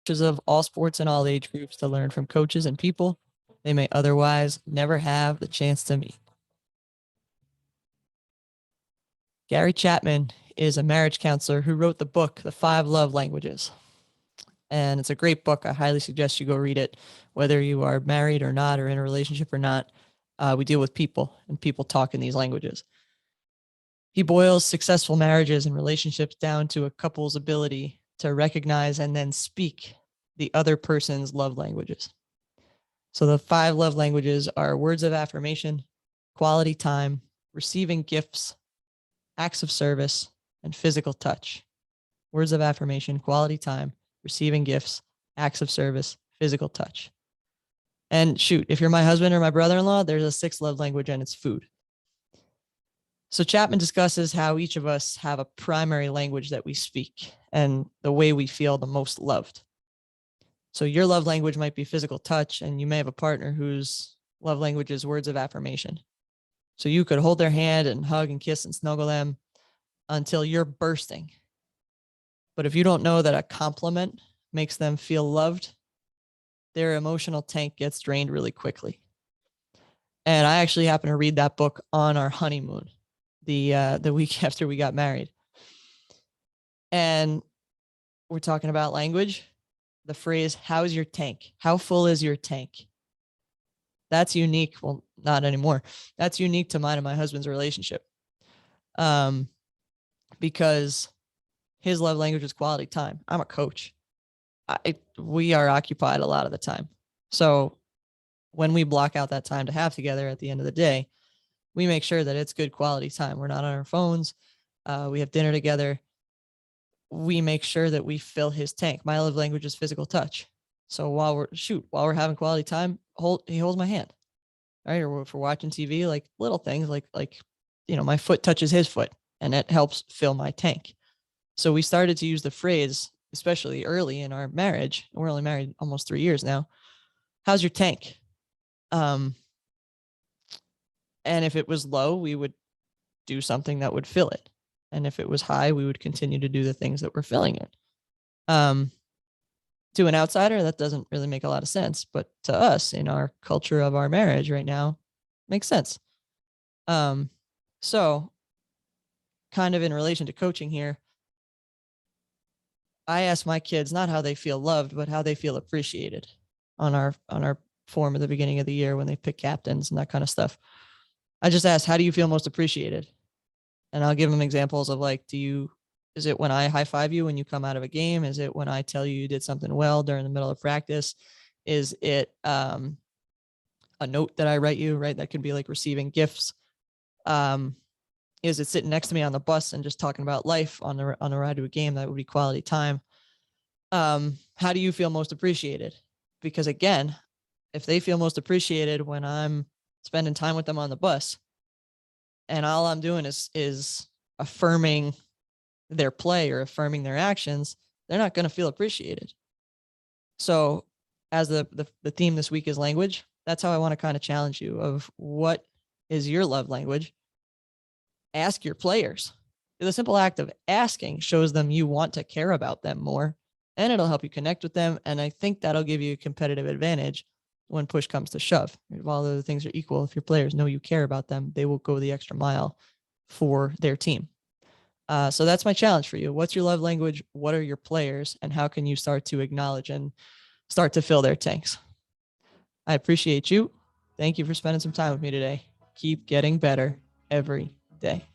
coaches of all sports and all age groups to learn from coaches and people they may otherwise never have the chance to meet. Gary Chapman is a marriage counselor who wrote the book, The 5 Love Languages. And it's a great book. I highly suggest you go read it, whether you are married or not, or in a relationship or not. We deal with people, and people talk in these languages. He boils successful marriages and relationships down to a couple's ability to recognize and then speak the other person's love languages. So the 5 love languages are words of affirmation, quality time, receiving gifts, acts of service, and physical touch. Words of affirmation, quality time, receiving gifts, acts of service, physical touch. And shoot, if you're my husband or my brother-in-law, there's a 6th love language, and it's food. So Chapman discusses how each of us have a primary language that we speak and the way we feel the most loved. So your love language might be physical touch, and you may have a partner whose love language is words of affirmation. So you could hold their hand and hug and kiss and snuggle them until you're bursting. But if you don't know that a compliment makes them feel loved, their emotional tank gets drained really quickly. And I actually happened to read that book on our honeymoon, the week after we got married. And we're talking about language. The phrase, how's your tank? How full is your tank? That's unique. Well, not anymore. That's unique to mine and my husband's relationship. Because his love language is quality time. I'm a coach. We are occupied a lot of the time. So when we block out that time to have together at the end of the day, we make sure that it's good quality time. We're not on our phones. We have dinner together. We make sure that we fill his tank. My love language is physical touch. So while we're having quality time, he holds my hand, right? Or if we're watching TV, like little things like, my foot touches his foot, and it helps fill my tank. So we started to use the phrase, especially early in our marriage. We're only married almost 3 years now. How's your tank? And if it was low, we would do something that would fill it. And if it was high, we would continue to do the things that were filling it. To an outsider, that doesn't really make a lot of sense. But to us, in our culture of our marriage right now, makes sense. So kind of in relation to coaching here, I ask my kids not how they feel loved, but how they feel appreciated on our form at the beginning of the year when they pick captains and that kind of stuff. I just ask, how do you feel most appreciated? And I'll give them examples of is it when I high five you when you come out of a game? Is it when I tell you did something well during the middle of practice? Is it a note that I write you, right? That could be like receiving gifts. Is it sitting next to me on the bus and just talking about life on the ride to a game? That would be quality time. How do you feel most appreciated? Because again, if they feel most appreciated when I'm spending time with them on the bus, and all I'm doing is affirming their play or affirming their actions, they're not going to feel appreciated. So as the theme this week is language, that's how I want to kind of challenge you of what is your love language. Ask your players. The simple act of asking shows them you want to care about them more, and it'll help you connect with them. And I think that'll give you a competitive advantage when push comes to shove. While the other things are equal, if your players know you care about them, they will go the extra mile for their team. So that's my challenge for you. What's your love language? What are your players? And how can you start to acknowledge and start to fill their tanks? I appreciate you. Thank you for spending some time with me today. Keep getting better every day.